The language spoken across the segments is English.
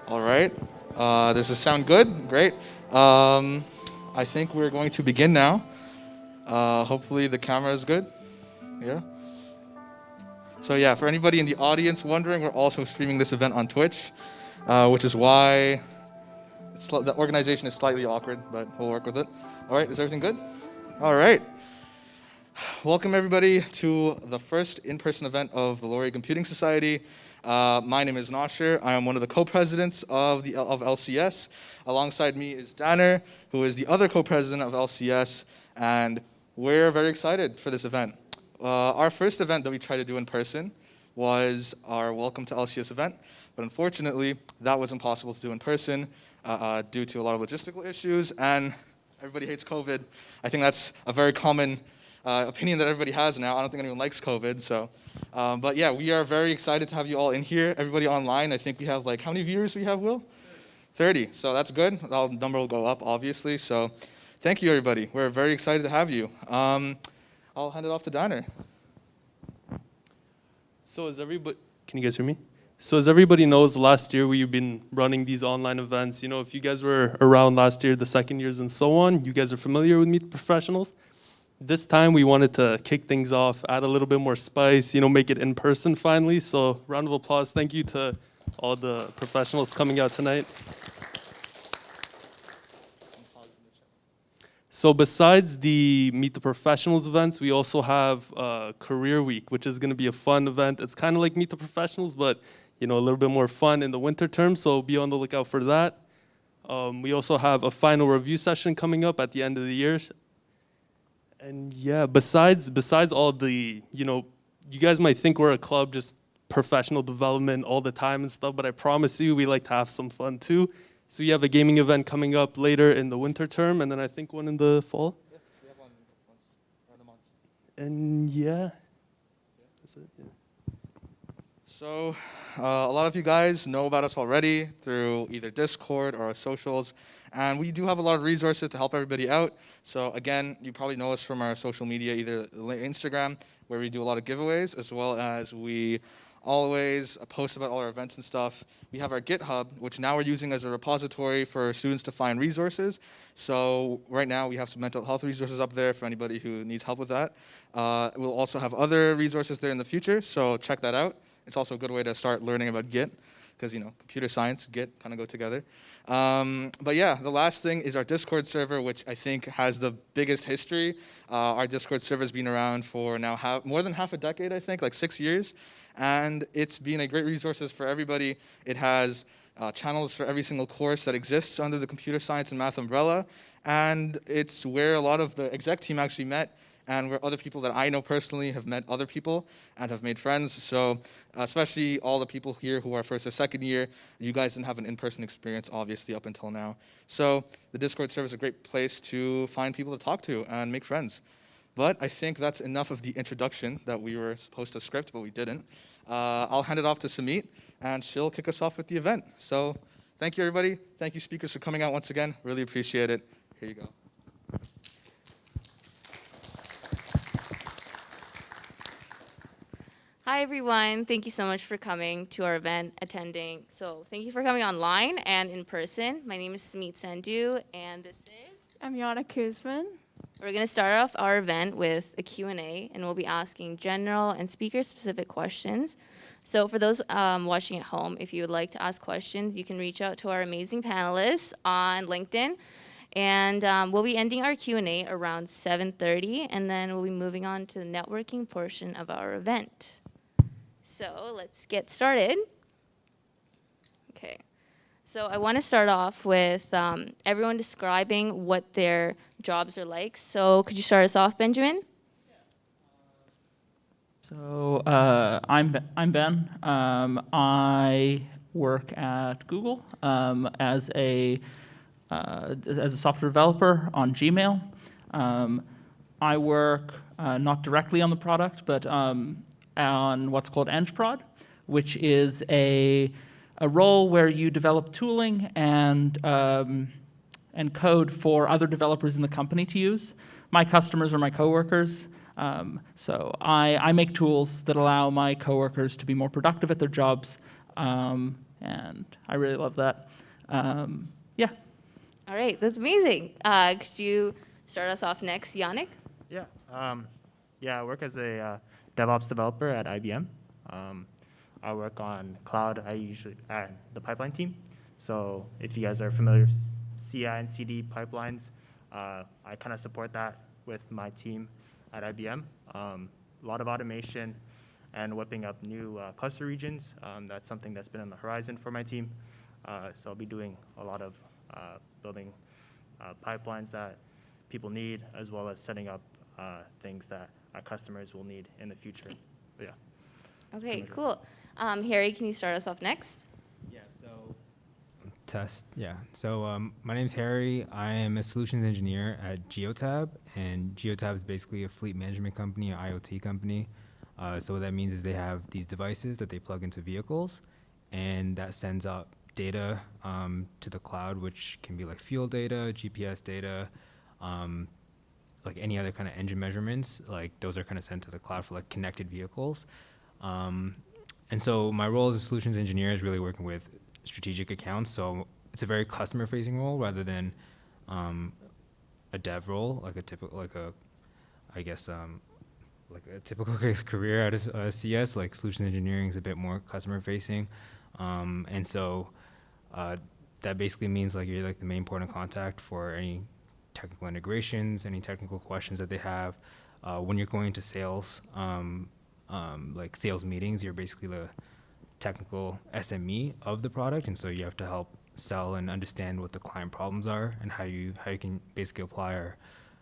All right. Does this sound good? Great. I think we're going to begin now. Hopefully the camera is good. Yeah. So yeah, for anybody in the audience wondering, we're also streaming this event on Twitch, which is why the organization is slightly awkward, but we'll work with it. All right. Is everything good? All right. Welcome everybody to the first in-person event of the Laureate Computing Society. My name is Nasher. I am one of the co-presidents of LCS. Alongside me is Danner, who is the other co-president of LCS, and we're very excited for this event. Our first event that we tried to do in person was our Welcome to LCS event, but unfortunately, that was impossible to do in person due to a lot of logistical issues, and everybody hates COVID. I think that's a very common opinion that everybody has now. I don't think anyone likes COVID, so. But yeah, we are very excited to have you all in here. Everybody online, I think we have how many viewers we have, Will? 30, so that's good. The number will go up, obviously, so thank you, everybody. We're very excited to have you. I'll hand it off to Danner. So as everybody, can you guys hear me? So as everybody knows, last year we've been running these online events. You know, if you guys were around last year, the second years and so on, you guys are familiar with Meet the Professionals. This time we wanted to kick things off, add a little bit more spice, make it in person finally. So round of applause. Thank you to all the professionals coming out tonight. So besides the Meet the Professionals events, we also have Career Week, which is going to be a fun event. It's kind of like Meet the Professionals, but a little bit more fun in the winter term, so be on the lookout for that. We also have a final review session coming up at the end of the year. And yeah, besides all the, you guys might think we're a club, just professional development all the time and stuff, but I promise you we like to have some fun too. So we have a gaming event coming up later in the winter term, and then I think one in the fall. Yeah, we have one around a month. And yeah, that's it. Yeah. So, a lot of you guys know about us already through either Discord or our socials, and we do have a lot of resources to help everybody out. So again, you probably know us from our social media, either Instagram, where we do a lot of giveaways, as well as we always post about all our events and stuff. We have our GitHub, which now we're using as a repository for students to find resources. So right now we have some mental health resources up there for anybody who needs help with that. We'll also have other resources there in the future, so check that out. It's also a good way to start learning about Git, because computer science, Git kind of go together. But yeah, the last thing is our Discord server, which I think has the biggest history. Our Discord server has been around for now more than half a decade, I think, like 6 years. And it's been a great resource for everybody. It has channels for every single course that exists under the computer science and math umbrella. And it's where a lot of the exec team actually met, and where other people that I know personally have met other people and have made friends. So especially all the people here who are first or second year, you guys didn't have an in-person experience, obviously, up until now. So the Discord server is a great place to find people to talk to and make friends. But I think that's enough of the introduction that we were supposed to script, but we didn't. I'll hand it off to Samit, and she'll kick us off with the event. So thank you, everybody. Thank you, speakers, for coming out once again. Really appreciate it. Here you go. Hi, everyone. Thank you so much for coming to our event, attending. So thank you for coming online and in person. My name is Samit Sandhu, and this is... I'm Yana Kuzman. We're going to start off our event with a Q&A, and we'll be asking general and speaker-specific questions. So for those watching at home, if you would like to ask questions, you can reach out to our amazing panelists on LinkedIn. And we'll be ending our Q&A around 7:30, and then we'll be moving on to the networking portion of our event. So let's get started. Okay. So I want to start off with everyone describing what their jobs are like. So could you start us off, Benjamin? So I'm Ben. I work at Google as a software developer on Gmail. I work not directly on the product, but on what's called EngProd, which is a role where you develop tooling and code for other developers in the company to use. My customers are my coworkers, so I make tools that allow my coworkers to be more productive at their jobs and I really love that. Yeah. All right, that's amazing. Could you start us off next, Yannick? Yeah. Yeah, I work as a DevOps developer at IBM. I work on cloud. I usually at the pipeline team. So if you guys are familiar with CI and CD pipelines, I kind of support that with my team at IBM. A lot of automation and whipping up new cluster regions. That's something that's been on the horizon for my team. So I'll be doing a lot of building pipelines that people need, as well as setting up things that our customers will need in the future. But yeah. Okay, cool. Harry, can you start us off next? Yeah, so my name's Harry. I am a solutions engineer at Geotab, and Geotab is basically a fleet management company, an IoT company. So what that means is they have these devices that they plug into vehicles, and that sends out data to the cloud, which can be like fuel data, GPS data, like any other kind of engine measurements. Like those are kind of sent to the cloud for like connected vehicles. And so my role as a solutions engineer is really working with strategic accounts. So it's a very customer-facing role rather than a dev role, like a typical, like a, I guess, like a typical career out of CS. Like solutions engineering is a bit more customer-facing, and so that basically means like you're like the main point of contact for any technical integrations, any technical questions that they have. When you're going to sales, like sales meetings, you're basically the technical SME of the product, and so you have to help sell and understand what the client problems are and how you can basically apply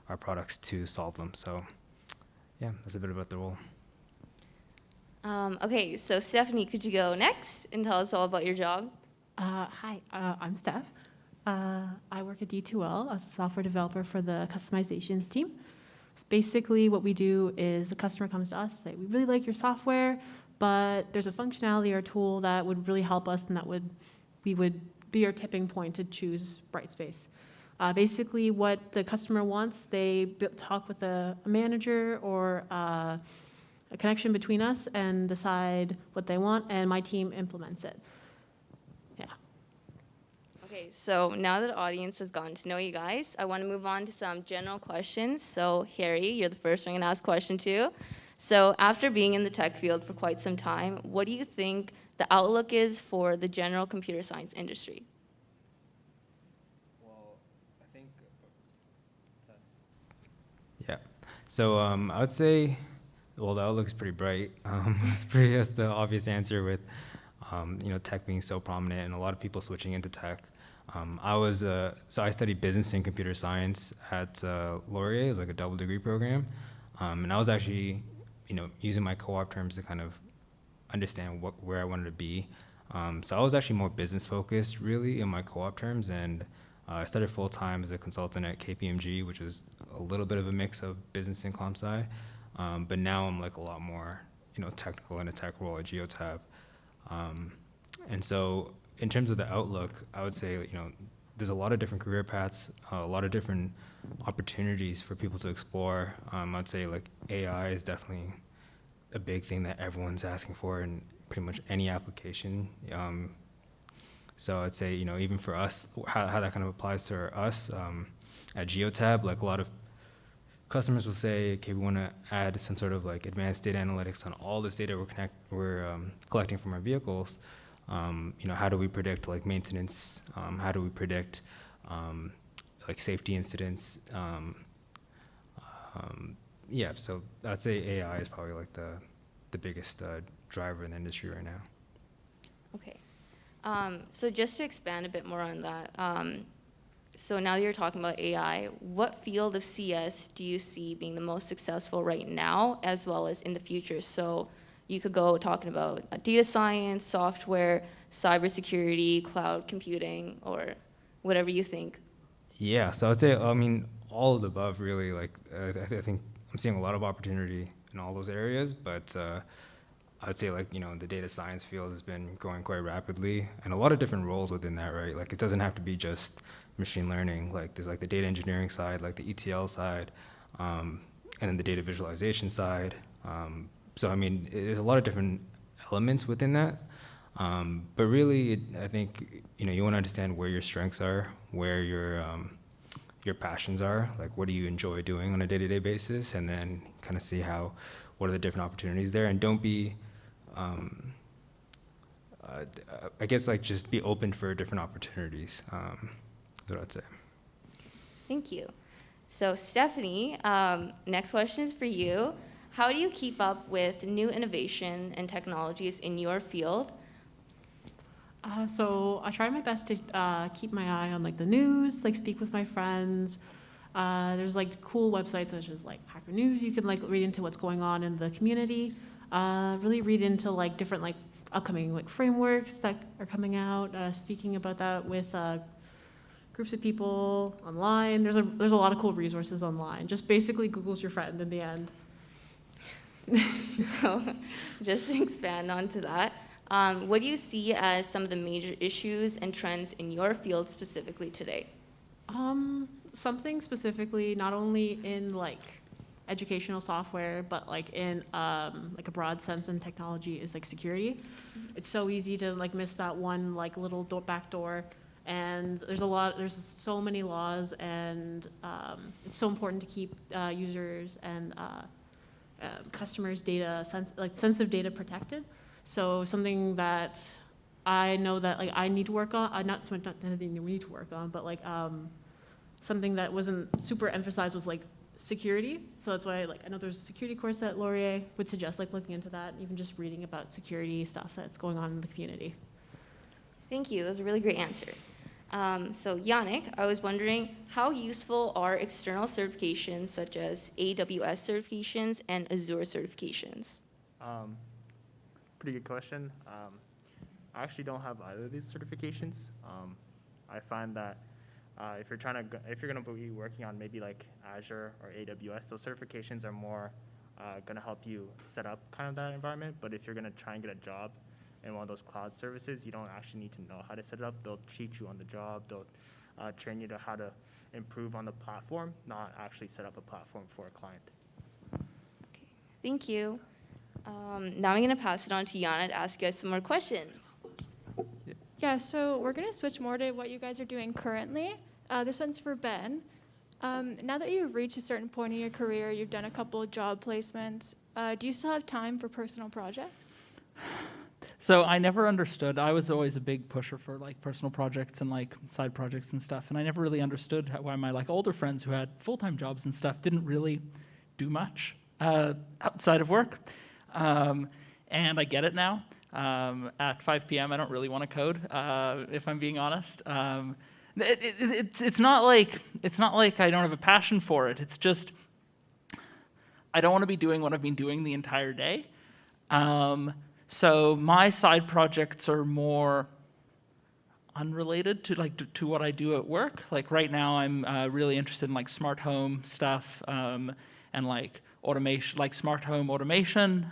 our products to solve them. So yeah, that's a bit about the role. Okay, so Stephanie, could you go next and tell us all about your job? Hi, I'm Steph. I work at D2L as a software developer for the customizations team. So basically, what we do is a customer comes to us, say, we really like your software, but there's a functionality or tool that would really help us, and we would be our tipping point to choose Brightspace. Basically, what the customer wants, they talk with a manager or a connection between us and decide what they want, and my team implements it. Yeah. Okay, so now that the audience has gotten to know you guys, I want to move on to some general questions. So Harry, you're the first one to ask question to. So after being in the tech field for quite some time, what do you think the outlook is for the general computer science industry? Well, I think. Yeah. So I would say, well, the outlook is pretty bright. That's the obvious answer with, tech being so prominent and a lot of people switching into tech. So I studied business and computer science at Laurier. It was like a double degree program, and I was actually, using my co-op terms to kind of understand where I wanted to be. So I was actually more business focused, really, in my co-op terms, and I started full time as a consultant at KPMG, which was a little bit of a mix of business and comp sci. But now I'm like a lot more, technical in a tech role at Geotab. And so in terms of the outlook, I would say, there's a lot of different career paths, a lot of different opportunities for people to explore. I'd say like AI is definitely a big thing that everyone's asking for in pretty much any application. So I'd say, even for us, how that kind of applies to us at Geotab, like a lot of customers will say, okay, we want to add some sort of like advanced data analytics on all this data we're collecting from our vehicles. How do we predict like maintenance? How do we predict like safety incidents? Yeah, so I'd say AI is probably like the biggest driver in the industry right now. Okay. So just to expand a bit more on that, so now that you're talking about AI, what field of CS do you see being the most successful right now as well as in the future? So you could go talking about data science, software, cybersecurity, cloud computing, or whatever you think. Yeah, so I'd say, all of the above, really. Like, I think I'm seeing a lot of opportunity in all those areas, but I'd say, like, the data science field has been growing quite rapidly, and a lot of different roles within that, right? Like, it doesn't have to be just machine learning. Like, there's, like, the data engineering side, like the ETL side, and then the data visualization side. So, there's a lot of different elements within that. But really, I think you want to understand where your strengths are, where your passions are, like what do you enjoy doing on a day-to-day basis, and then kind of see what are the different opportunities there, and don't be, I guess like just be open for different opportunities. Is what I'd say. Thank you. So Stephanie, next question is for you. How do you keep up with new innovation and technologies in your field? So I try my best to keep my eye on like the news, like speak with my friends. There's like cool websites such as like Hacker News. You can like read into what's going on in the community. Really read into like different like upcoming like frameworks that are coming out. Speaking about that with groups of people online. There's a lot of cool resources online. Just basically Google's your friend in the end. So just to expand onto that, what do you see as some of the major issues and trends in your field specifically today? Something specifically, not only in like educational software, but like in like a broad sense in technology is like security. It's so easy to like miss that one like little back door. And there's so many laws, and it's so important to keep users and customers' data, sensitive data protected. So something that I know that like I need to work on, not anything we need to work on, but like something that wasn't super emphasized was like security. So that's why like I know there's a security course at Laurier, would suggest like looking into that, and even just reading about security stuff that's going on in the community. Thank you. That was a really great answer. So Yannick, I was wondering, how useful are external certifications such as AWS certifications and Azure certifications? Pretty good question. I actually don't have either of these certifications. I find that if you're going to be working on maybe like Azure or AWS, those certifications are more going to help you set up kind of that environment. But if you're going to try and get a job in one of those cloud services, you don't actually need to know how to set it up. They'll teach you on the job. They'll train you to how to improve on the platform, not actually set up a platform for a client. Okay, thank you. Now I'm going to pass it on to Yana to ask you guys some more questions. Yeah, so we're going to switch more to what you guys are doing currently. This one's for Ben. Now that you've reached a certain point in your career, you've done a couple of job placements, do you still have time for personal projects? So I never understood. I was always a big pusher for like personal projects and like side projects and stuff, and I never really understood why my like older friends who had full-time jobs and stuff didn't really do much outside of work. And I get it now. At 5 p.m., I don't really want to code, if I'm being honest. It's not like I don't have a passion for it. It's just I don't want to be doing what I've been doing the entire day. So my side projects are more unrelated to what I do at work. Like right now, I'm really interested in like smart home stuff and like automation, like smart home automation,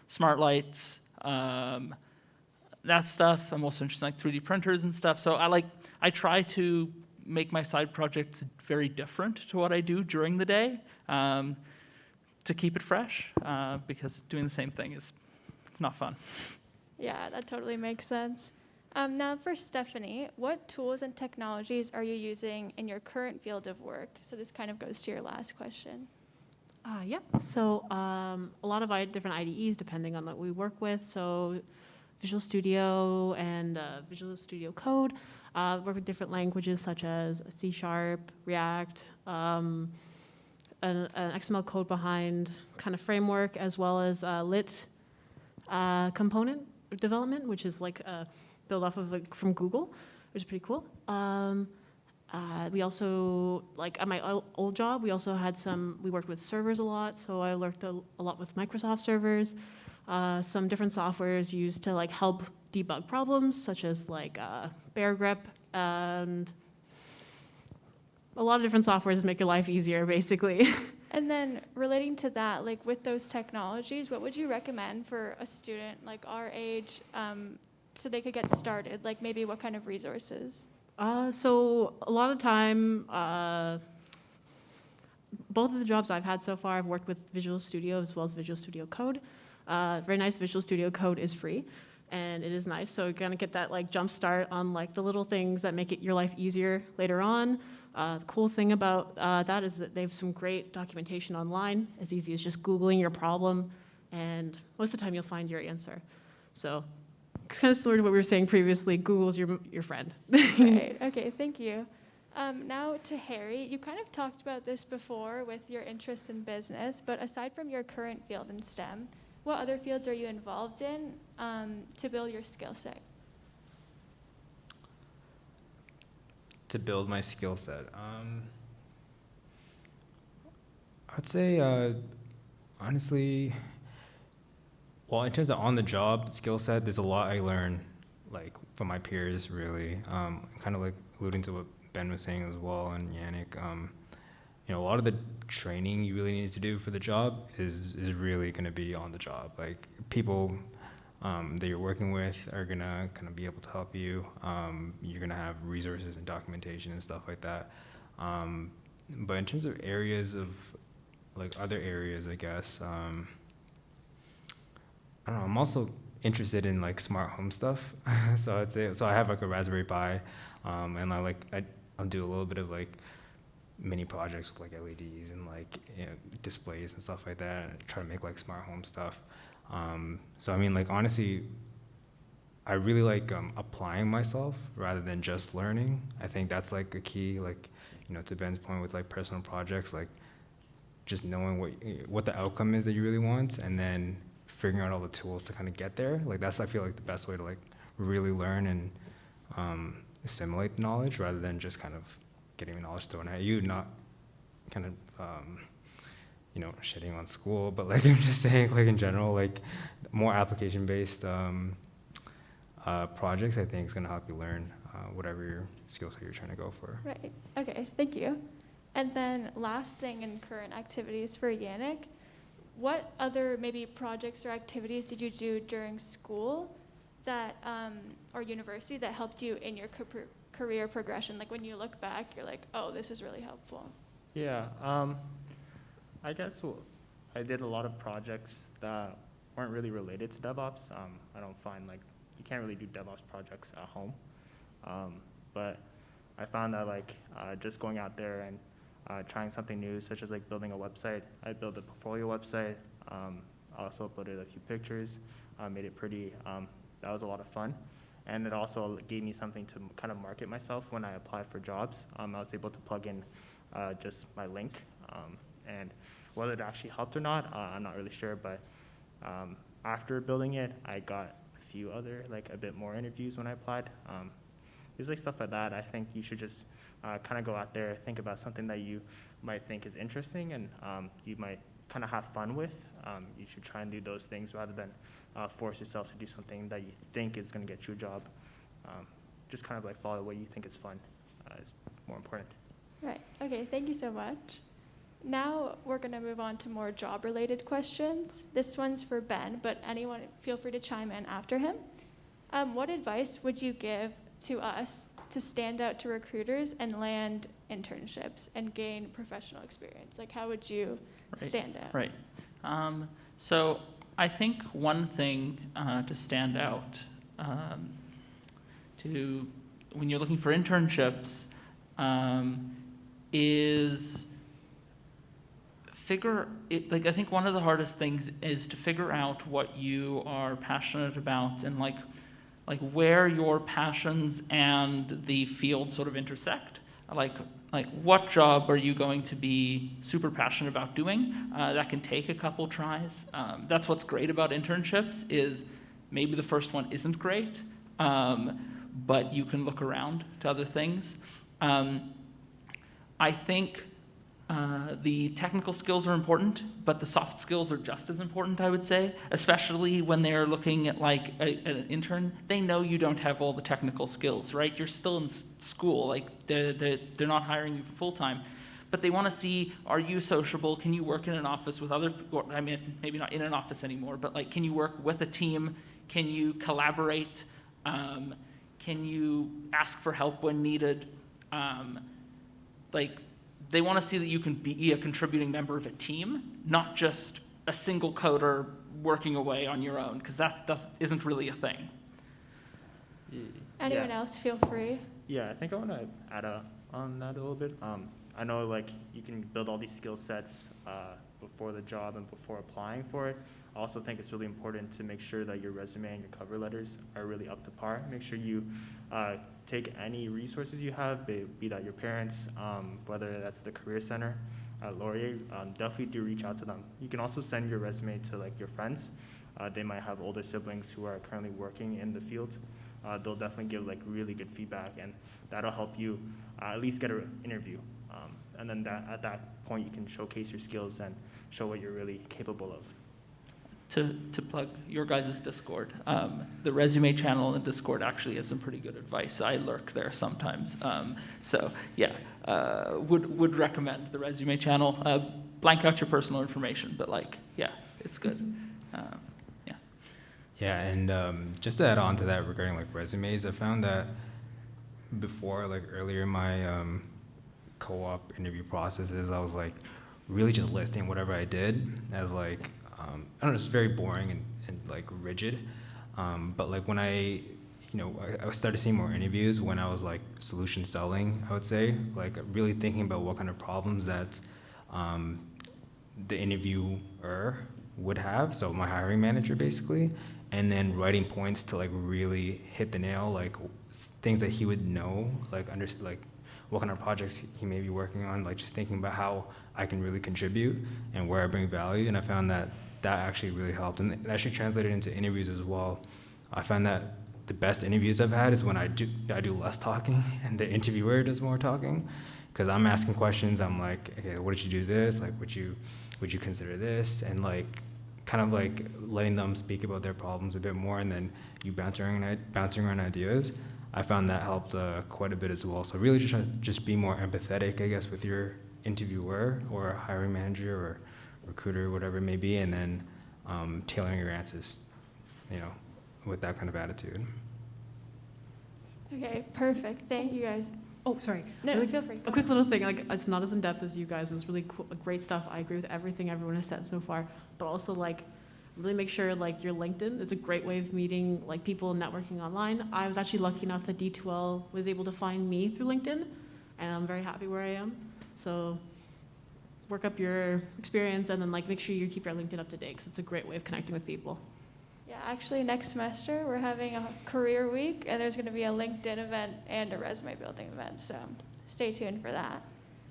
smart lights, that stuff. I'm also interested in like 3D printers and stuff. So I try to make my side projects very different to what I do during the day to keep it fresh because doing the same thing it's not fun. Yeah, that totally makes sense. Now for Stephanie, what tools and technologies are you using in your current field of work? So this kind of goes to your last question. Yeah, so a lot of different IDEs depending on what we work with. So Visual Studio and Visual Studio Code. Work with different languages such as C#, React, an XML code behind kind of framework, as well as Lit component development, which is like built off of from Google, which is pretty cool. We also, like at my old job, we worked with servers a lot, so I worked a lot with Microsoft servers, some different softwares used to like help debug problems, such as like Bear Grip, and a lot of different softwares make your life easier, basically. And then relating to that, like with those technologies, what would you recommend for a student like our age so they could get started? Like maybe what kind of resources? So a lot of time, both of the jobs I've had so far, I've worked with Visual Studio as well as Visual Studio Code. Very nice. Visual Studio Code is free. and it is nice. So you're gonna get that like jump start on like the little things that make your life easier later on. The cool thing about that is that they have some great documentation online, as easy as just Googling your problem, and most of the time you'll find your answer. So it's kind of similar to what we were saying previously, Google's your friend. Right. Okay, thank you. Now to Harry, you kind of talked about this before with your interest in business, but aside from your current field in STEM, what other fields are you involved in to build your skill set? To build my skill set, I'd say honestly, well, in terms of on-the-job skill set, there's a lot I learn like from my peers. Really, kind of like alluding to what Ben was saying as well, and Yannick. You know, a lot of the training you really need to do for the job is really going to be on the job. Like people that you're working with are gonna kind of be able to help you. You're gonna have resources and documentation and stuff like that. But in terms of areas of like other areas, I guess, I don't know. I'm also interested in like smart home stuff. So I'd say, so I have like a Raspberry Pi, and I'll do a little bit of like mini projects with like LEDs and like, you know, displays and stuff like that, and try to make like smart home stuff. So I mean, like honestly, I really like applying myself rather than just learning. I think that's like a key, like, you know, to Ben's point with like personal projects, like just knowing what the outcome is that you really want, and then figuring out all the tools to kind of get there. Like that's, I feel like, the best way to like really learn and assimilate the knowledge rather than just kind of getting the knowledge thrown at you, not kind of you know, shitting on school, but like I'm just saying, like in general, like more application-based projects, I think is gonna help you learn whatever your skill set you're trying to go for. Right. Okay, thank you. And then last thing in current activities for Yannick, what other maybe projects or activities did you do during school that or university that helped you in your career progression? Like when you look back, you're like, oh, this is really helpful. Yeah, I guess I did a lot of projects that weren't really related to DevOps. I don't find like you can't really do DevOps projects at home, but I found that like just going out there and trying something new, such as like building a website. I built a portfolio website. I also uploaded a few pictures, made it pretty. That was a lot of fun. And it also gave me something to kind of market myself when I applied for jobs. I was able to plug in just my link. And whether it actually helped or not, I'm not really sure. But after building it, I got a few other, like a bit more interviews when I applied. Things like stuff like that. I think you should just kind of go out there, think about something that you might think is interesting and you might kind of have fun with. You should try and do those things rather than force yourself to do something that you think is going to get you a job. Just kind of like follow what you think is fun is more important. Right. Okay, thank you so much. Now we're going to move on to more job-related questions. This one's for Ben, but anyone feel free to chime in after him. What advice would you give to us to stand out to recruiters and land internships and gain professional experience? Like, how would you stand out? Right. So I think one thing to stand out to when you're looking for internships is I think one of the hardest things is to figure out what you are passionate about and like where your passions and the field sort of intersect. Like what job are you going to be super passionate about doing? That can take a couple tries. That's what's great about internships is maybe the first one isn't great, but you can look around to other things. I think the technical skills are important, but the soft skills are just as important, I would say, especially when they're looking at like an intern. They know you don't have all the technical skills, right? You're still in school, like they're not hiring you for full time, but they want to see, are you sociable? Can you work in an office with other, I mean, maybe not in an office anymore, but like, can you work with a team? Can you collaborate? Can you ask for help when needed? They want to see that you can be a contributing member of a team, not just a single coder working away on your own, because that isn't really a thing. Anyone Yeah. else, feel free. Yeah, I think I want to add on that a little bit. I know like you can build all these skill sets before the job and before applying for it. I also think it's really important to make sure that your resume and your cover letters are really up to par. Make sure you take any resources you have, be that your parents, whether that's the Career Center at Laurier, definitely do reach out to them. You can also send your resume to like your friends. They might have older siblings who are currently working in the field. They'll definitely give like really good feedback, and that'll help you at least get an interview. And then at that point, you can showcase your skills and show what you're really capable of. To plug your guys' Discord, the resume channel in the Discord actually has some pretty good advice. I lurk there sometimes. So yeah, would recommend the resume channel. Blank out your personal information, but like, yeah, it's good. Yeah. Yeah, and just to add on to that regarding like resumes, I found that before, like earlier in my co-op interview processes, I was like really just listing whatever I did as like, I don't know, it's very boring and like rigid. But like when I started seeing more interviews when I was like solution selling, I would say, like really thinking about what kind of problems that the interviewer would have, so my hiring manager basically, and then writing points to like really hit the nail, like things that he would know, like like what kind of projects he may be working on, like just thinking about how I can really contribute and where I bring value. And I found that that actually really helped, and it actually translated into interviews as well. I found that the best interviews I've had is when I do less talking and the interviewer does more talking, because I'm asking questions. I'm like, okay, what did you do this? Like, would you consider this? And like, kind of like letting them speak about their problems a bit more, and then you bouncing around ideas. I found that helped quite a bit as well. So really just be more empathetic, I guess, with your interviewer or hiring manager or recruiter, whatever it may be, and then tailoring your answers, with that kind of attitude. Okay, perfect. Thank you guys. Oh, sorry. No, Really- feel free. A quick little thing, like it's not as in depth as you guys. It was really cool, great stuff. I agree with everything everyone has said so far, but also like really make sure like your LinkedIn is a great way of meeting like people and networking online. I was actually lucky enough that D2L was able to find me through LinkedIn, and I'm very happy where I am. So work up your experience and then like make sure you keep your LinkedIn up to date, because it's a great way of connecting with people. Yeah, actually, next semester we're having a career week, and there's going to be a LinkedIn event and a resume building event, so stay tuned for that.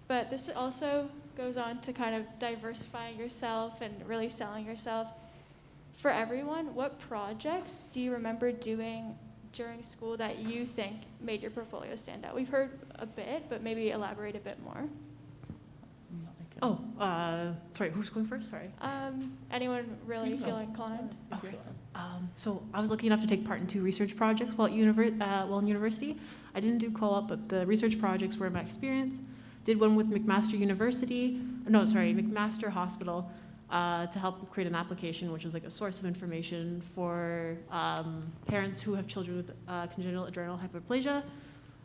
But this also goes on to kind of diversifying yourself and really selling yourself. For everyone, what projects do you remember doing during school that you think made your portfolio stand out? We've heard a bit, but maybe elaborate a bit more. Oh, sorry, who's going first? Sorry. Anyone really You go. feel inclined? Okay. So I was lucky enough to take part in 2 research projects while in university. I didn't do co-op, but the research projects were my experience. Did one with McMaster Hospital to help create an application, which was like a source of information for parents who have children with congenital adrenal hyperplasia,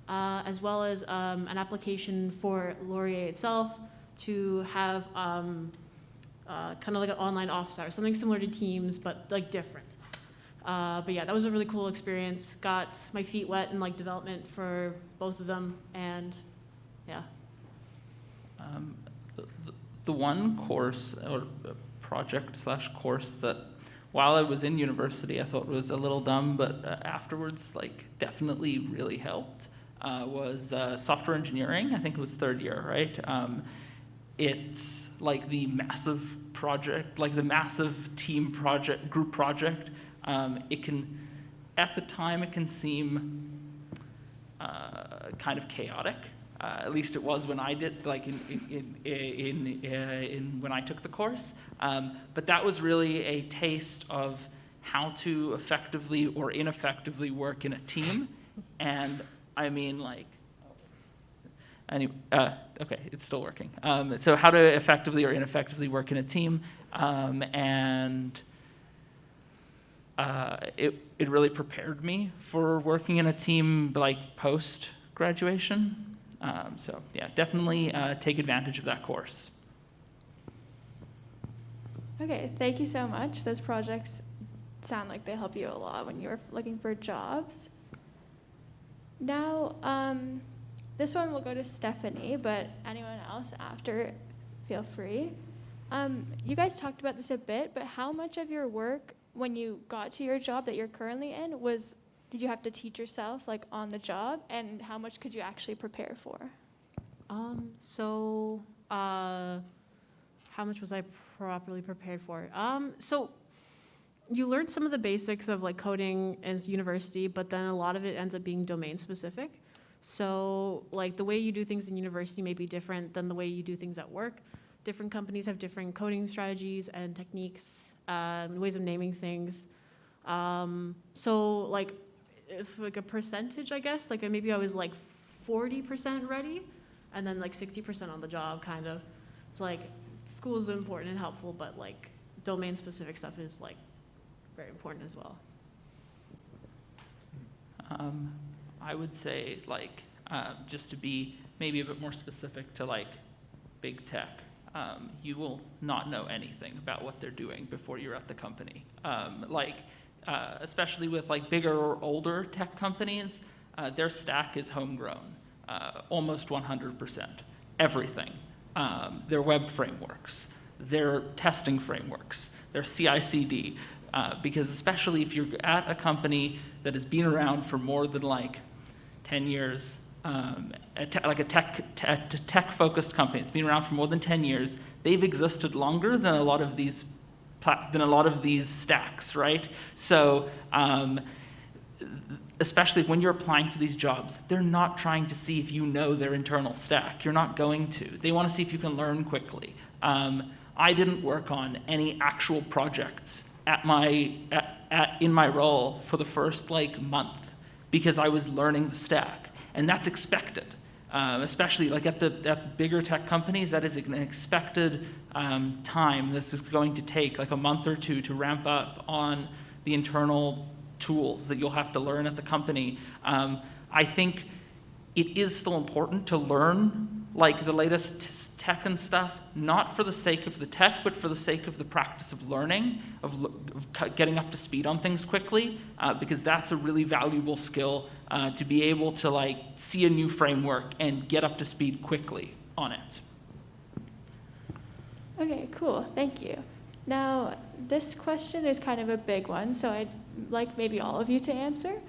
as well as an application for Laurier itself to have kind of like an online office hour, something similar to Teams, but like different. But yeah, that was a really cool experience. Got my feet wet in like development for both of them, and yeah. The one course or project/course that while I was in university I thought was a little dumb, but afterwards like definitely really helped was software engineering. I think it was 3rd year, right? It's like the massive project, like the massive team project, group project. It can, at the time, it can seem kind of chaotic. At least it was when I did, like when I took the course. But that was really a taste of how to effectively or ineffectively work in a team. And I mean, like, anyway, okay, it's still working. So how to effectively or ineffectively work in a team, and it really prepared me for working in a team like post graduation. So yeah, definitely take advantage of that course. Okay, thank you so much. Those projects sound like they help you a lot when you're looking for jobs. Now, this one will go to Stephanie, but anyone else after, feel free. You guys talked about this a bit, but how much of your work when you got to your job that you're currently in did you have to teach yourself like on the job, and how much could you actually prepare for? How much was I properly prepared for? So you learn some of the basics of like coding in university, but then a lot of it ends up being domain specific. So like the way you do things in university may be different than the way you do things at work. Different companies have different coding strategies and techniques, ways of naming things. So like if like a percentage, I guess, like maybe I was like 40% ready and then like 60% on the job kind of. It's like school is important and helpful, but like domain specific stuff is like very important as well. I would say like just to be maybe a bit more specific to like big tech, you will not know anything about what they're doing before you're at the company. Especially with like bigger or older tech companies, their stack is homegrown, almost 100%. Everything. Their web frameworks, their testing frameworks, their CI/CD. Because especially if you're at a company that has been around for more than like 10 years, like a tech-focused company, it's been around for more than 10 years, they've existed longer than a lot of these stacks, right? So especially when you're applying for these jobs, they're not trying to see if you know their internal stack. You're not going to. They want to see if you can learn quickly. I didn't work on any actual projects in my role for the first like month because I was learning the stack, and that's expected. Especially like at bigger tech companies, that is an expected time this is going to take like a month or two to ramp up on the internal tools that you'll have to learn at the company. I think it is still important to learn like the latest tech and stuff, not for the sake of the tech, but for the sake of the practice of learning, of getting up to speed on things quickly, because that's a really valuable skill to be able to like see a new framework and get up to speed quickly on it. Okay, cool, thank you. Now, this question is kind of a big one, so I'd like maybe all of you to answer.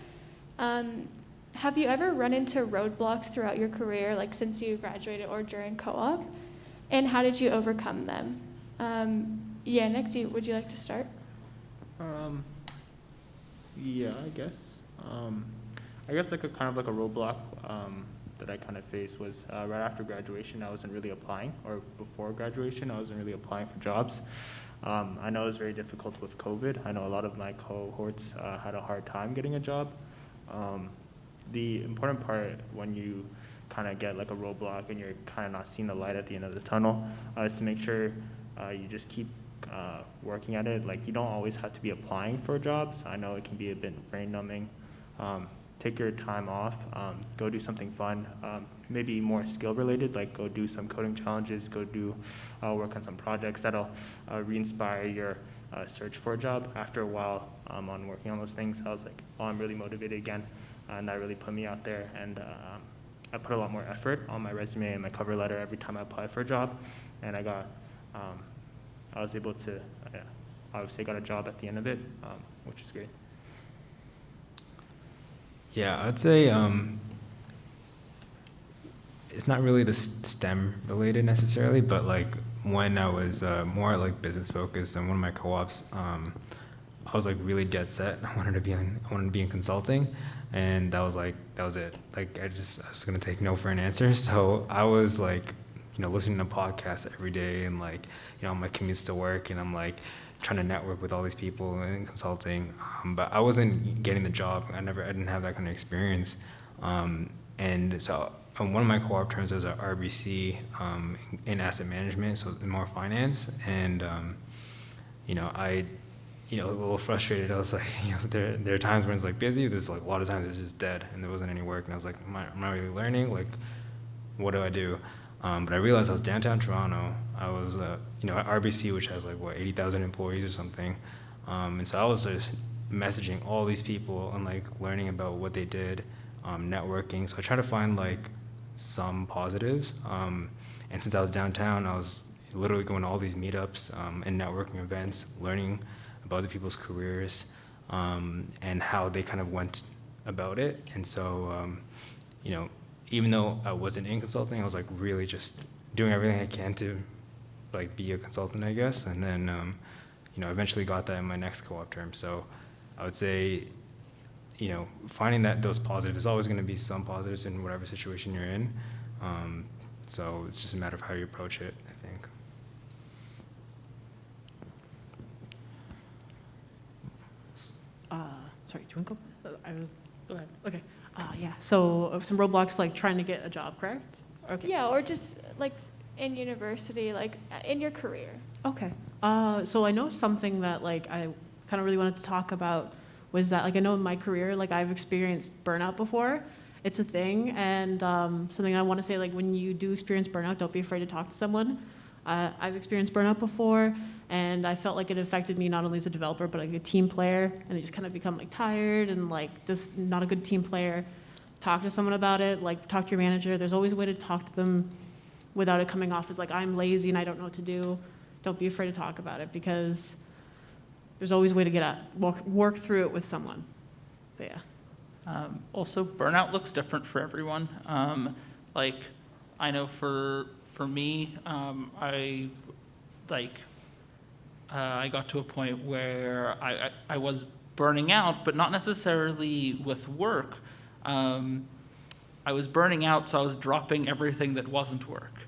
Have you ever run into roadblocks throughout your career, like since you graduated or during co-op? And how did you overcome them? Yannick, would you like to start? Yeah, I guess. I guess like a kind of like a roadblock that I kind of faced was right after graduation, I wasn't really applying, or before graduation, I wasn't really applying for jobs. I know it was very difficult with COVID. I know a lot of my cohorts had a hard time getting a job. The important part when you kind of get like a roadblock and you're kind of not seeing the light at the end of the tunnel is to make sure you just keep working at it. Like you don't always have to be applying for jobs. I know it can be a bit brain numbing. Take your time off, go do something fun, maybe more skill related, like go do some coding challenges, go do work on some projects that'll re-inspire your search for a job. After a while on working on those things, I was like, oh, I'm really motivated again, and that really put me out there, and I put a lot more effort on my resume and my cover letter every time I applied for a job, and I was able to, obviously got a job at the end of it, which is great. Yeah, I'd say it's not really the STEM related necessarily, but like when I was more like business focused and one of my co-ops, I was like really dead set. I wanted to be in consulting, and that was it. Like I was gonna take no for an answer. So I was like, listening to podcasts every day, and like, on my commutes to work, and I'm like trying to network with all these people in consulting, but I wasn't getting the job. I didn't have that kind of experience, and so one of my co-op terms was at RBC in asset management, so more finance, and I a little frustrated. I was like, there are times when it's like busy. There's like a lot of times it's just dead, and there wasn't any work, and I was like, I'm not really learning. Like, what do I do? But I realized I was downtown Toronto. I was, at RBC, which has like 80,000 employees or something. And so I was just messaging all these people and like learning about what they did. networking. So I try to find like some positives. And since I was downtown, I was literally going to all these meetups and networking events, learning about other people's careers and how they kind of went about it. And so, you know, even though I wasn't in consulting, I was like really just doing everything I can to like be a consultant, I guess. And then, you know, eventually got that in my next co-op term. So I would say, you know, finding that those positives, there's always going to be some positives in whatever situation you're in. So it's just a matter of how you approach it, I think. Sorry, do you want to go? I was, go ahead. Okay. Yeah, so some roadblocks like trying to get a job, correct? Okay. Yeah, or just like in university, like in your career. Okay. So I know something that like I kind of really wanted to talk about was that like I know in my career like I've experienced burnout before. It's a thing, and something I want to say like when you do experience burnout, don't be afraid to talk to someone. I've experienced burnout before, and I felt like it affected me not only as a developer but like a team player, and I just kind of become like tired and like just not a good team player. Talk to someone about it, like talk to your manager. There's always a way to talk to them without it coming off as like I'm lazy and I don't know what to do. Don't be afraid to talk about it because there's always a way to get at work through it with someone. But yeah. Also, burnout looks different for everyone. Like, I know for me, I got to a point where I was burning out, but not necessarily with work. I was burning out, so I was dropping everything that wasn't work.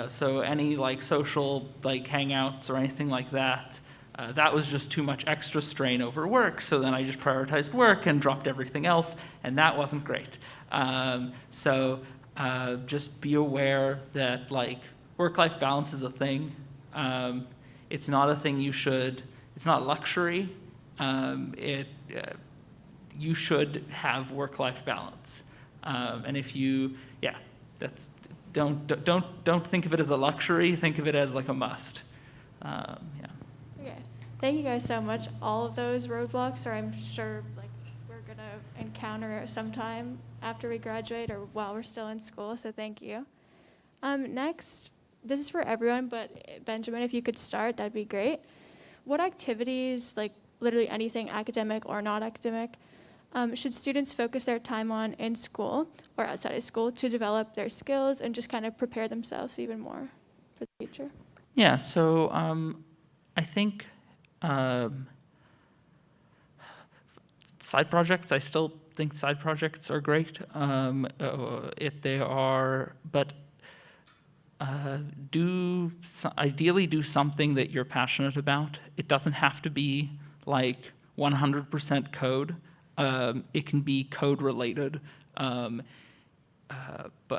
So any like social like hangouts or anything like that, that was just too much extra strain over work. So then I just prioritized work and dropped everything else, and that wasn't great. So just be aware that like work-life balance is a thing. It's not a thing you should. It's not luxury. You should have work-life balance. And if you, yeah, that's don't think of it as a luxury. Think of it as like a must. Yeah. Okay. Thank you guys so much. All of those roadblocks are, I'm sure, like we're gonna encounter sometime after we graduate or while we're still in school. So thank you. Next, this is for everyone, but Benjamin, if you could start, that'd be great. What activities, like literally anything academic or not academic, should students focus their time on in school or outside of school to develop their skills and just kind of prepare themselves even more for the future? Yeah. So I think side projects. I still think side projects are great. They are, but ideally do something that you're passionate about. It doesn't have to be like 100% code. It can be code related, but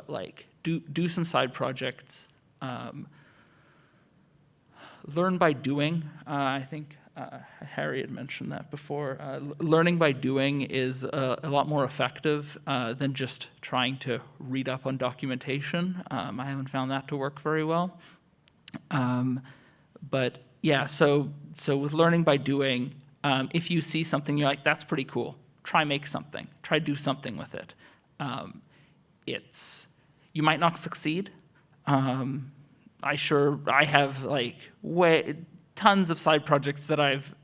like do some side projects. Learn by doing. I think Harry had mentioned that before. Learning by doing is a lot more effective than just trying to read up on documentation. I haven't found that to work very well. But yeah, so with learning by doing, if you see something you're like, that's pretty cool, try make something. Try do something with it. You might not succeed. I have like tons of side projects that I've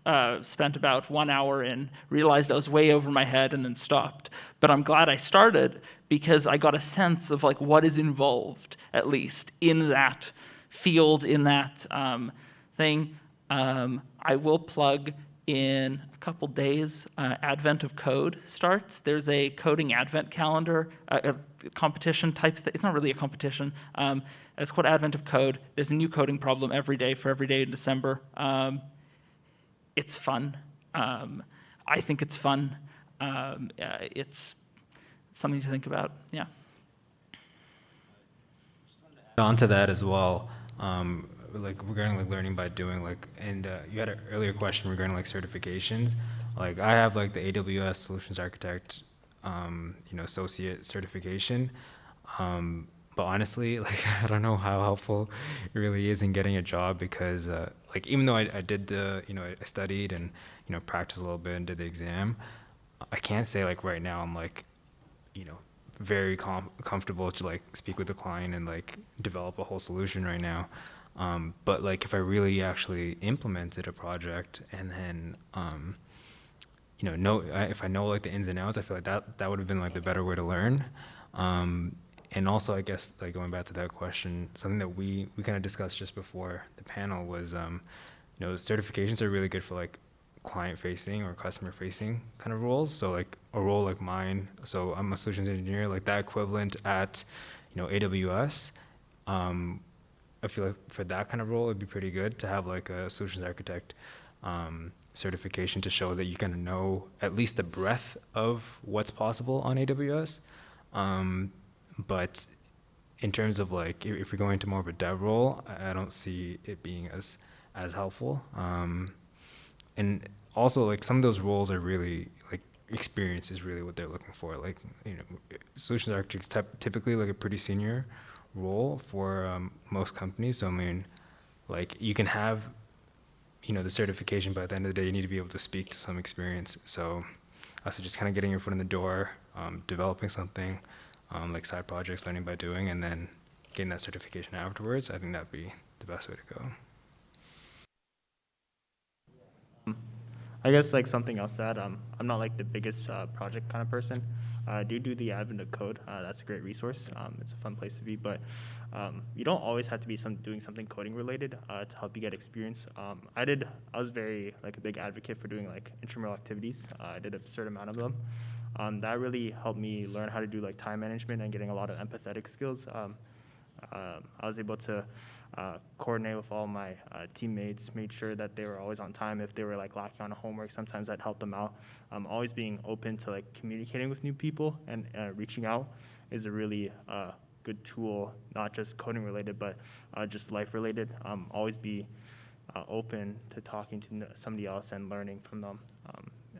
spent about 1 hour in, realized I was way over my head and then stopped. But I'm glad I started because I got a sense of like what is involved, at least, in that field, in that thing. I will plug in a couple days, Advent of Code starts. There's a coding advent calendar, a competition type thing. It's not really a competition. It's called Advent of Code. There's a new coding problem every day for every day in December. It's fun. I think it's fun. It's something to think about. Yeah. Onto that as well, like regarding like learning by doing, like, and you had an earlier question regarding like certifications. Like I have like the AWS Solutions Architect, associate certification. But honestly, like I don't know how helpful it really is in getting a job because like even though I did I studied and practiced a little bit and did the exam, I can't say like right now I'm like very comfortable to like speak with the client and like develop a whole solution right now. But like if I really actually implemented a project and then if I know like the ins and outs, I feel like that would have been like the better way to learn. And also, I guess like going back to that question, something that we kind of discussed just before the panel was, certifications are really good for like client facing or customer facing kind of roles. So like a role like mine, so I'm a solutions engineer, like that equivalent at, AWS. I feel like for that kind of role, it'd be pretty good to have like a solutions architect certification to show that you kind of know at least the breadth of what's possible on AWS. But in terms of like, if we go into more of a dev role, I don't see it being as helpful. And also like some of those roles are really like experience is really what they're looking for. Like, solutions architects typically like a pretty senior role for most companies. So I mean, like you can have, the certification, but at the end of the day, you need to be able to speak to some experience. So also just kind of getting your foot in the door, developing something, like side projects, learning by doing, and then getting that certification afterwards. I think that'd be the best way to go. I guess like something else that I'm not like the biggest project kind of person. I do the Advent of Code. That's a great resource. It's a fun place to be, but you don't always have to be doing something coding related to help you get experience. I was very like a big advocate for doing like intramural activities. I did a certain amount of them. That really helped me learn how to do like time management and getting a lot of empathetic skills. I was able to coordinate with all my teammates, made sure that they were always on time. If they were like lacking on homework, sometimes I'd help them out. Always being open to like communicating with new people and reaching out is a really good tool, not just coding related, but just life related. Always be open to talking to somebody else and learning from them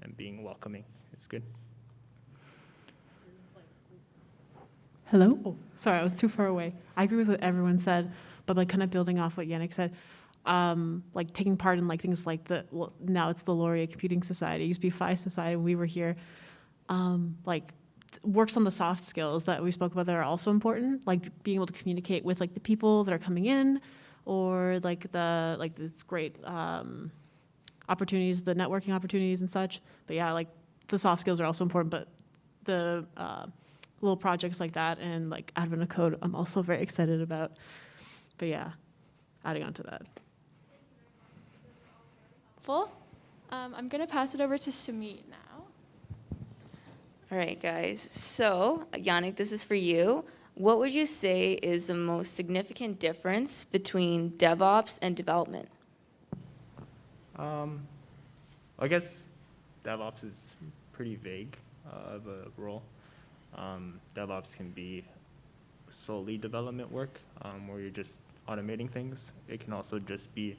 and being welcoming. It's good. Hello? Oh, sorry, I was too far away. I agree with what everyone said, but like kind of building off what Yannick said, like taking part in like things like now it's the Laureate Computing Society, it used to be Phi Society when we were here, like works on the soft skills that we spoke about that are also important, like being able to communicate with like the people that are coming in, or like this great opportunities, the networking opportunities and such. But yeah, like the soft skills are also important, but the little projects like that and like Advent of Code, I'm also very excited about. But yeah, adding on to that. Full. I'm going to pass it over to Sumit now. All right, guys. So, Yannick, this is for you. What would you say is the most significant difference between DevOps and development? I guess DevOps is pretty vague of a role. DevOps can be solely development work, where you're just automating things. It can also just be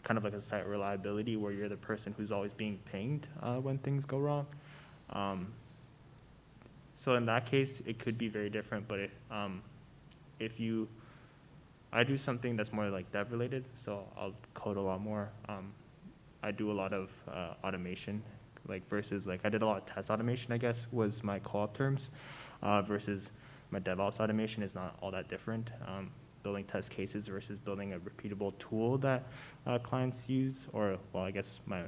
kind of like a site reliability, where you're the person who's always being pinged when things go wrong. So in that case, it could be very different. But I do something that's more like dev related, so I'll code a lot more. I do a lot of automation, like versus like I did a lot of test automation, I guess, was my co-op terms, versus my DevOps automation is not all that different. Building test cases versus building a repeatable tool that clients use, or well, I guess my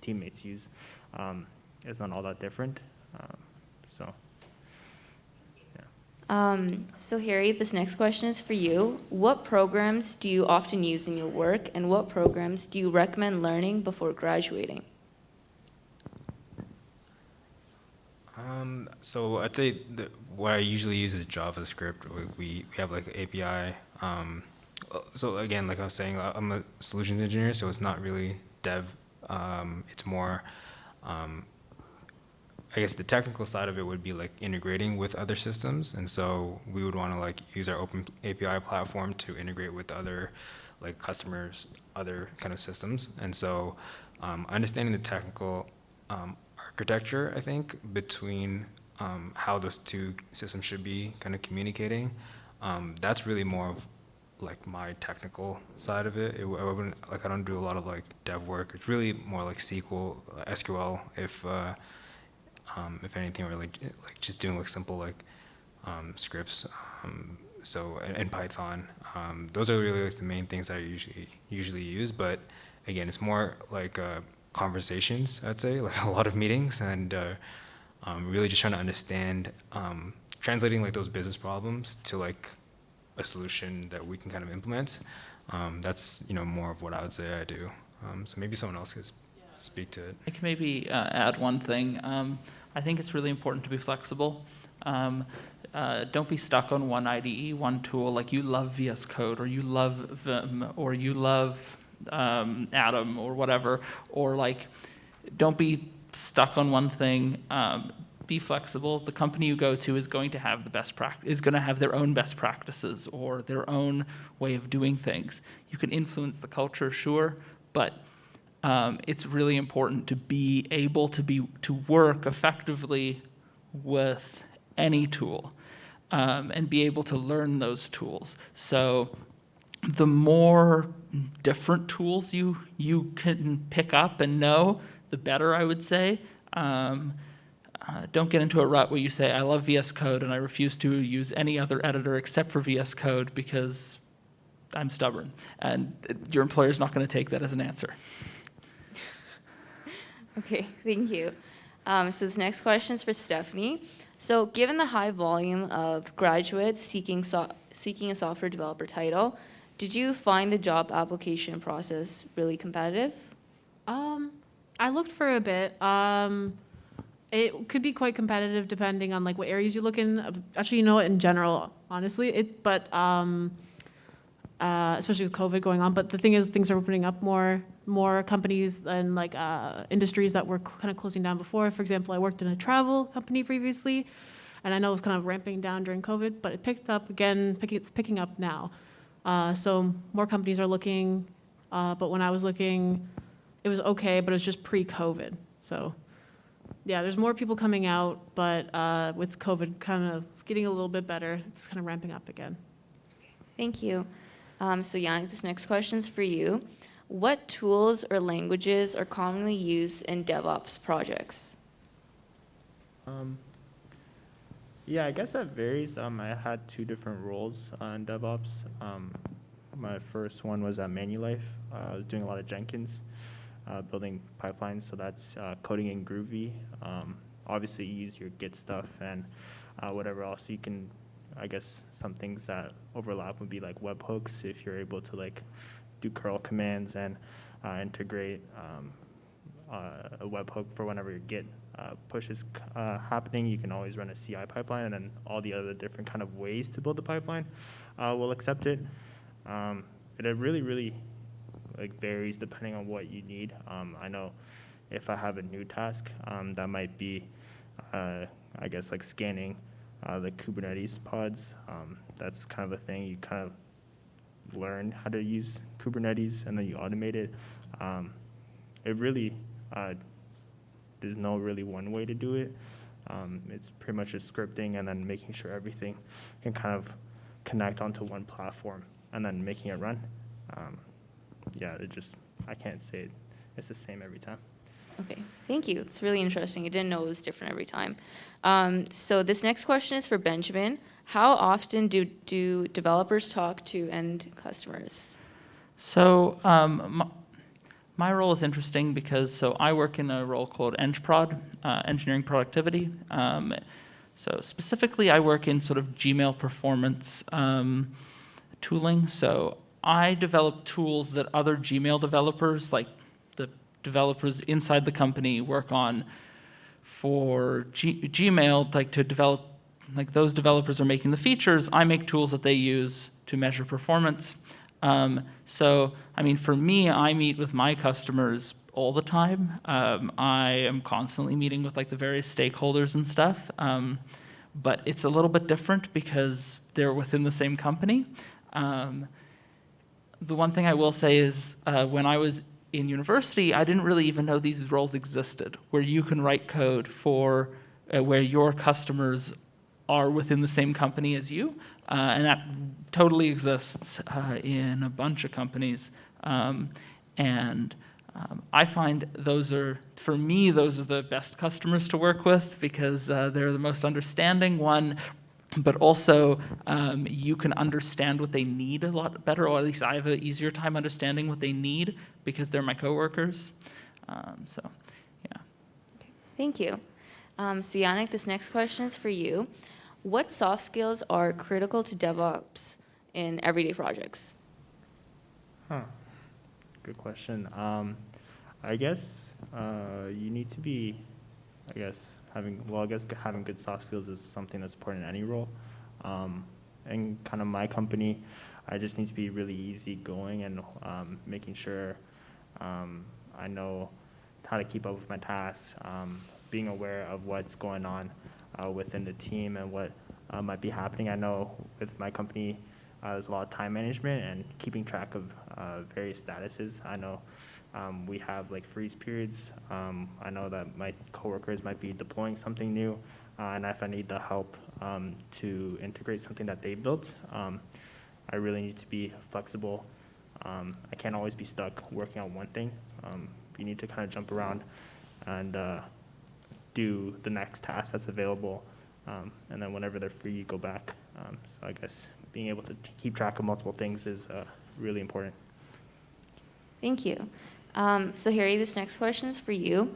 teammates use, is not all that different. So, yeah. So Harry, this next question is for you. What programs do you often use in your work, and what programs do you recommend learning before graduating? So I'd say what I usually use is JavaScript. We have like an API. So again, like I was saying, I'm a solutions engineer, so it's not really dev. It's more, I guess the technical side of it would be like integrating with other systems. And so we would want to like use our open API platform to integrate with other like customers, other kind of systems. And so understanding the technical architecture, I think, between how those two systems should be kind of communicating, that's really more of like my technical side of it. I don't do a lot of like dev work. It's really more like SQL, if If anything, we're like just doing like simple like scripts. So in Python, those are really like the main things that I usually use. But again, it's more like conversations. I'd say like a lot of meetings and really just trying to understand, translating like those business problems to like a solution that we can kind of implement. That's more of what I would say I do. So maybe someone else could speak to it. I can maybe add one thing. I think it's really important to be flexible. Don't be stuck on one IDE, one tool. Like you love VS Code, or you love Vim, or you love Atom, or whatever. Or like, don't be stuck on one thing. Be flexible. The company you go to is going to have their own best practices or their own way of doing things. You can influence the culture, sure, but it's really important to be able to work effectively with any tool and be able to learn those tools. So the more different tools you can pick up and know, the better, I would say. Don't get into a rut where you say, I love VS Code and I refuse to use any other editor except for VS Code because I'm stubborn. And your employer's not going to take that as an answer. Okay, thank you. So this next question is for Stephanie. So given the high volume of graduates seeking a software developer title, did you find the job application process really competitive? I looked for a bit. It could be quite competitive depending on like what areas you look in. Actually, in general, honestly, especially with COVID going on. But the thing is, things are opening up more companies and like industries that were kind of closing down before. For example, I worked in a travel company previously, and I know it was kind of ramping down during COVID, but it picked up again. It's picking up now. So more companies are looking, but when I was looking, it was okay, but it was just pre-COVID. So yeah, there's more people coming out, but with COVID kind of getting a little bit better, it's kind of ramping up again. Thank you. So Yannick, this next question is for you. What tools or languages are commonly used in DevOps projects? Yeah, I guess that varies. I had 2 different roles in DevOps. My first one was at Manulife. I was doing a lot of Jenkins, building pipelines, so that's coding in Groovy. Obviously, you use your Git stuff and whatever else you can. I guess some things that overlap would be like webhooks. If you're able to like do curl commands and integrate a webhook for whenever your Git push is happening, you can always run a CI pipeline, and then all the other different kind of ways to build the pipeline will accept it. It really like varies depending on what you need. I know if I have a new task that might be, I guess like scanning the Kubernetes pods. That's kind of a thing. You kind of learn how to use Kubernetes and then you automate it. It really, there's no really one way to do it. It's pretty much just scripting and then making sure everything can kind of connect onto one platform and then making it run. Yeah, I can't say it's the same every time. Okay, thank you. It's really interesting. I didn't know it was different every time. So this next question is for Benjamin. How often do developers talk to end customers? So my role is interesting because I work in a role called EngProd, engineering productivity. So specifically, I work in sort of Gmail performance tooling. So I develop tools that other Gmail developers, like the developers inside the company, work on for Gmail, like to develop, like those developers are making the features. I make tools that they use to measure performance. So, I mean, for me, I meet with my customers all the time. I am constantly meeting with like the various stakeholders and stuff. But it's a little bit different because they're within the same company. The one thing I will say is when I was in university, I didn't really even know these roles existed, where you can write code for where your customers are within the same company as you. And that totally exists in a bunch of companies. And I find those are the best customers to work with because they're the most understanding one, but also you can understand what they need a lot better, or at least I have an easier time understanding what they need because they're my coworkers. So, yeah. Thank you. So Yannick, this next question is for you. What soft skills are critical to DevOps in everyday projects? Good question. I guess you need to be, having good soft skills is something that's important in any role. In kind of my company, I just need to be really easygoing and making sure I know how to keep up with my tasks, being aware of what's going on within the team and what might be happening. I know with my company, there's a lot of time management and keeping track of various statuses. I know we have like freeze periods. I know that my coworkers might be deploying something new, and if I need the help to integrate something that they built, I really need to be flexible. I can't always be stuck working on one thing. You need to kind of jump around and do the next task that's available, and then whenever they're free, you go back. So I guess being able to keep track of multiple things is really important. Thank you. So Harry, this next question is for you.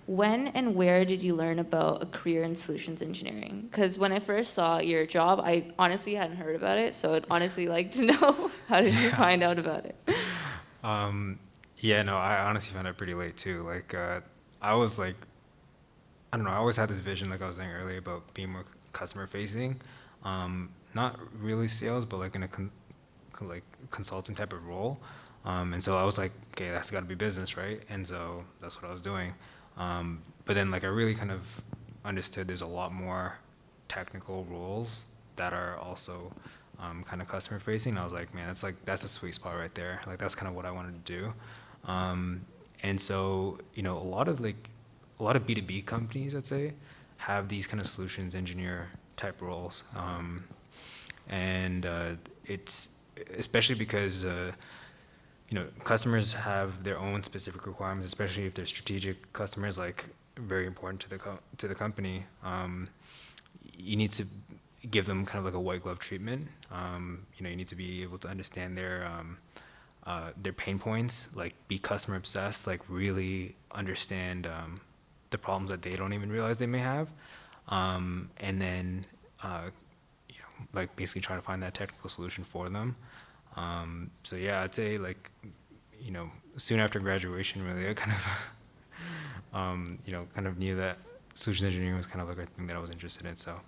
When and where did you learn about a career in solutions engineering? Because when I first saw your job, I honestly hadn't heard about it, so I'd honestly like to know, how did you find out about it? Yeah, no, I honestly found it pretty late too. Like, I was like, I don't know, I always had this vision, like I was saying earlier, about being more customer facing. Not really sales, but like in a consulting type of role. And so I was like, okay, that's got to be business, right? And so that's what I was doing. But then like I really kind of understood there's a lot more technical roles that are also kind of customer facing. And I was like, man, that's a sweet spot right there. Like that's kind of what I wanted to do. And so, you know, a lot of B2B companies, I'd say, have these kind of solutions engineer type roles. And it's especially because you know, customers have their own specific requirements, especially if they're strategic customers, like very important to the company. You need to give them kind of like a white glove treatment. You know, you need to be able to understand their pain points, like be customer obsessed, like really understand the problems that they don't even realize they may have, and then you know, like basically try to find that technical solution for them. So yeah, I'd say like, you know, soon after graduation, really, I kind of, you know, kind of knew that solutions engineering was kind of like a thing that I was interested in. So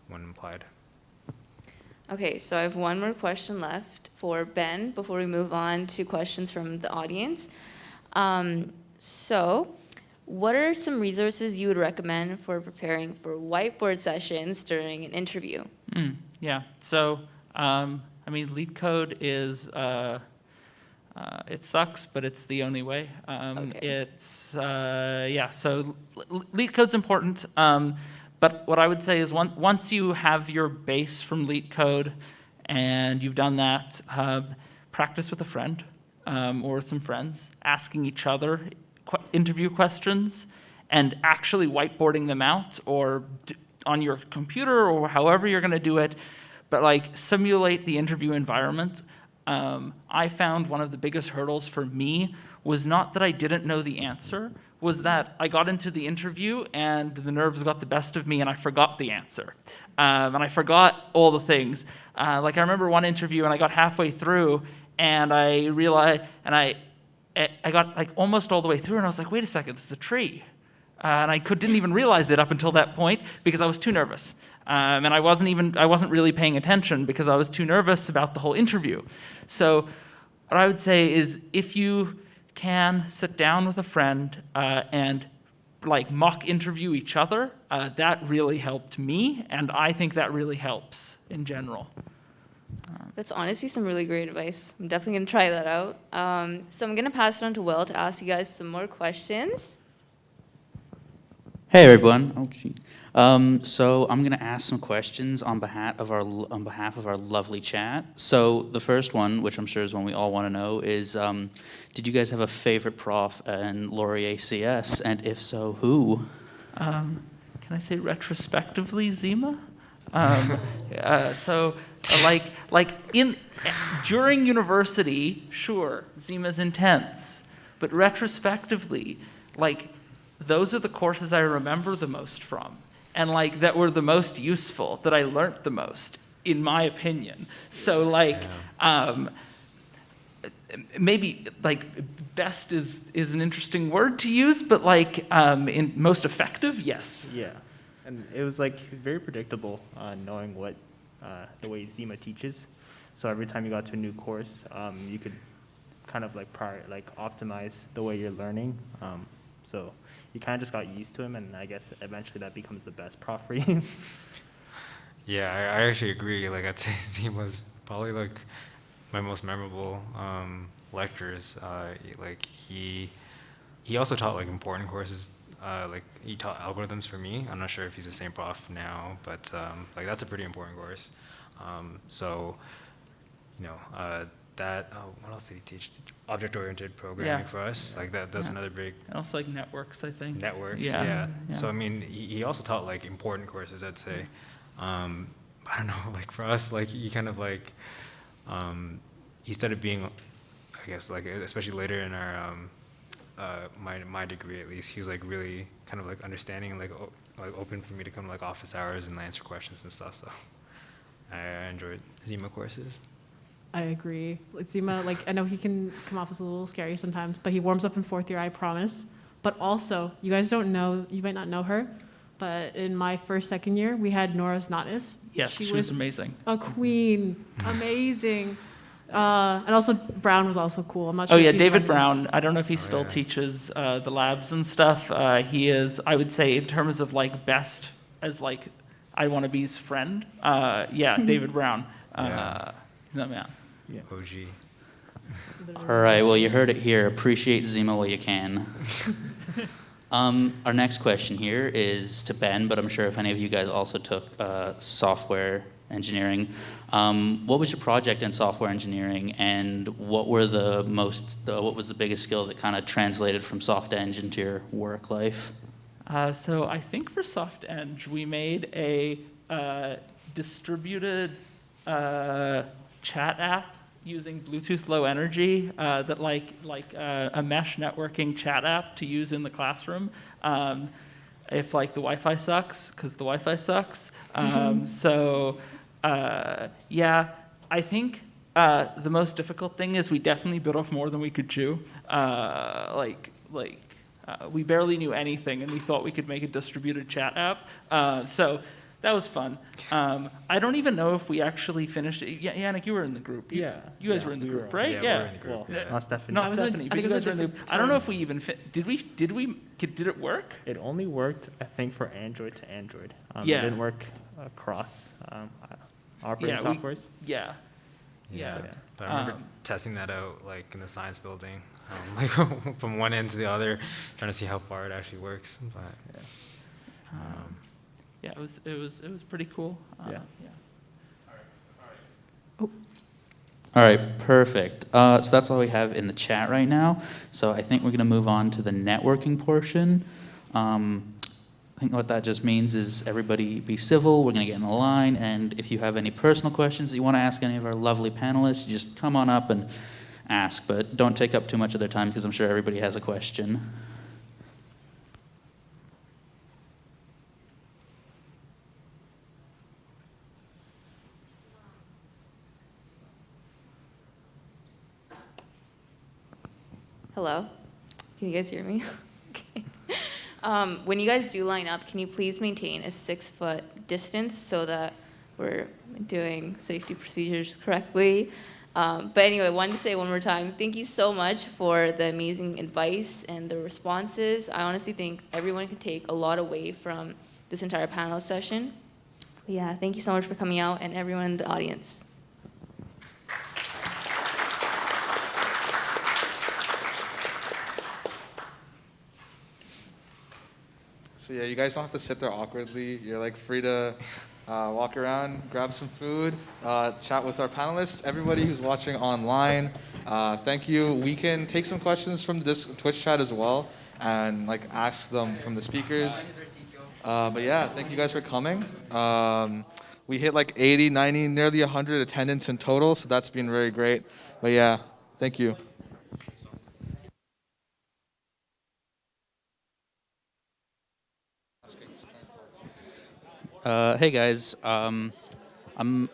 when applied. Okay, so I have one more question left for Ben before we move on to questions from the audience. So what are some resources you would recommend for preparing for whiteboard sessions during an interview? Yeah, so, I mean, LeetCode is, it sucks, but it's the only way. Okay. It's, yeah, so LeetCode's important. But what I would say is once you have your base from LeetCode and you've done that, practice with a friend or some friends, asking each other interview questions and actually whiteboarding them out or on your computer or however you're going to do it, but like simulate the interview environment. I found one of the biggest hurdles for me was not that I didn't know the answer, was that I got into the interview and the nerves got the best of me and I forgot the answer. And I forgot all the things. Like I remember one interview and I got halfway through and I realized, and I got like almost all the way through and I was like, wait a second, this is a tree. And I didn't even realize it up until that point because I was too nervous. And I wasn't really paying attention because I was too nervous about the whole interview. So what I would say is if you can sit down with a friend and like mock interview each other, that really helped me, and I think that really helps in general. That's honestly some really great advice. I'm definitely going to try that out. So I'm going to pass it on to Will to ask you guys some more questions. Hey everyone. Oh, gee. So I'm going to ask some questions on behalf of our lovely chat. So the first one, which I'm sure is one we all want to know, is did you guys have a favorite prof in Laurier CS, and if so, who? Can I say retrospectively, Zima? During university, sure, Zima's intense, but retrospectively, like those are the courses I remember the most from, and like that were the most useful, that I learned the most, in my opinion. So like, maybe like best is an interesting word to use, but like in most effective, yes. Yeah, and it was like very predictable knowing what the way Zima teaches. So every time you got to a new course, you could kind of like optimize the way you're learning. So you kind of just got used to him, and I guess eventually that becomes the best prof for you. Yeah, I actually agree. Like, I'd say Zima's probably like my most memorable lectures. Like he also taught like important courses. Like he taught algorithms for me. I'm not sure if he's the same prof now, but like that's a pretty important course. So, you know, what else did he teach? Object-oriented programming for us. Like that's another big. And also like networks, I think. Networks, Yeah. yeah. Yeah. So I mean, he also taught like important courses, I'd say. I don't know, like for us, like he kind of like, he started being, I guess, like especially later in our my degree at least, he was like really kind of like understanding and like open for me to come to like office hours and answer questions and stuff. So I enjoyed Zima courses. I agree. Like Zima, like I know he can come off as a little scary sometimes, but he warms up in fourth year, I promise. But also, you guys don't know, you might not know her, but in my second year, we had Nora Znotnis. Yes, she was amazing. A queen, amazing. And also Brown was also cool. I'm not Oh sure. yeah, if he's David running- Brown. I don't know if he still teaches the labs and stuff. He is, I would say, in terms of like best as like I want to be's friend. Yeah, David Brown. Yeah. He's not man. OG. All right, well, you heard it here. Appreciate Zima while you can. Our next question here is to Ben, but I'm sure if any of you guys also took software engineering, what was your project in software engineering, and what was the biggest skill that kind of translated from soft eng into your work life? So I think for SoftEng, we made a distributed chat app using Bluetooth Low Energy that like a mesh networking chat app to use in the classroom if like the Wi-Fi sucks, because the Wi-Fi sucks. Yeah, I think the most difficult thing is we definitely bit off more than we could chew. We barely knew anything, and we thought we could make a distributed chat app. So that was fun. I don't even know if we actually finished it. Yannick, you were in the group. You guys were in the group, right? Yeah, we're in the group. Well, not Stephanie. Not I was in- Stephanie, I but think you it was guys a were in the different I don't know term. if we even did it work? It only worked, I think, for Android to Android. Yeah. It didn't work across operating Yeah, softwares. Yeah. Yeah. Yeah. But I remember Um, testing that out like in the science building, like from one end to the other, trying to see how far it actually works. But Yeah, it was pretty cool. Yeah. All right, perfect. So that's all we have in the chat right now. So I think we're going to move on to the networking portion. I think what that just means is everybody be civil. We're going to get in a line. And if you have any personal questions that you want to ask any of our lovely panelists, you just come on up and ask. But don't take up too much of their time because I'm sure everybody has a question. Hello? Can you guys hear me? Okay. When you guys do line up, can you please maintain a 6-foot distance so that we're doing safety procedures correctly? But anyway, wanted to say one more time, thank you so much for the amazing advice and the responses. I honestly think everyone can take a lot away from this entire panel session. But yeah, thank you so much for coming out and everyone in the audience. So yeah, you guys don't have to sit there awkwardly. You're like free to walk around, grab some food, chat with our panelists. Everybody who's watching online, thank you. We can take some questions from the Twitch chat as well and like ask them from the speakers. But yeah, thank you guys for coming. We hit like 80, 90, nearly 100 attendance in total, so that's been very great. But yeah, thank you. Hey guys, I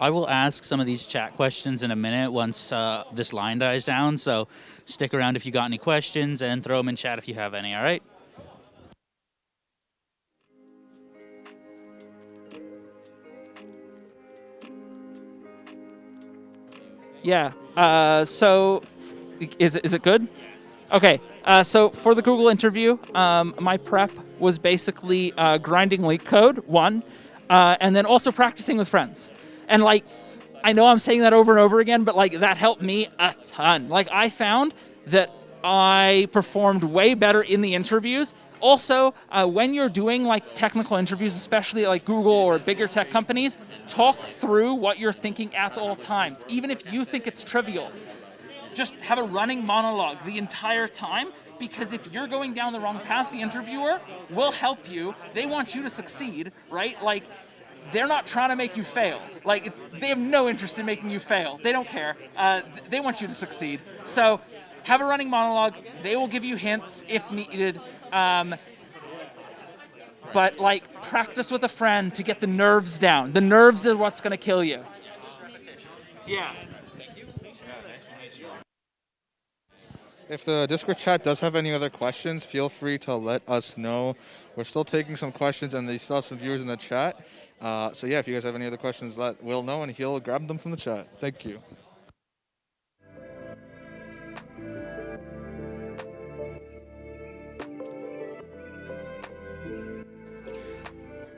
will ask some of these chat questions in a minute once this line dies down. So stick around if you got any questions and throw them in chat if you have any. All right. Yeah. So, is it good? Okay. So for the Google interview, my prep was basically grinding leak code, one, and then also practicing with friends. And like, I know I'm saying that over and over again, but like that helped me a ton. Like I found that I performed way better in the interviews. Also, when you're doing like technical interviews, especially like Google or bigger tech companies, talk through what you're thinking at all times, even if you think it's trivial. Just have a running monologue the entire time, because if you're going down the wrong path, the interviewer will help you. They want you to succeed, right? Like, they're not trying to make you fail. Like, they have no interest in making you fail. They don't care. They want you to succeed. So have a running monologue. They will give you hints if needed. But like, practice with a friend to get the nerves down. The nerves are what's going to kill you. Yeah. If the Discord chat does have any other questions, feel free to let us know. We're still taking some questions, and they still have some viewers in the chat. So yeah, if you guys have any other questions, let Will know, and he'll grab them from the chat. Thank you.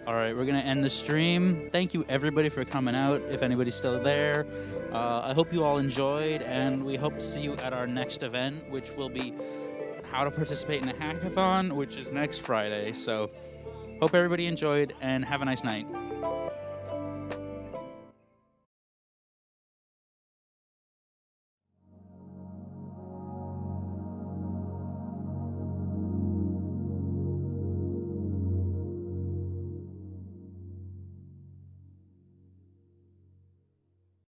All right, we're going to end the stream. Thank you, everybody, for coming out, if anybody's still there. I hope you all enjoyed, and we hope to see you at our next event, which will be how to participate in a hackathon, which is next Friday. So hope everybody enjoyed, and have a nice night.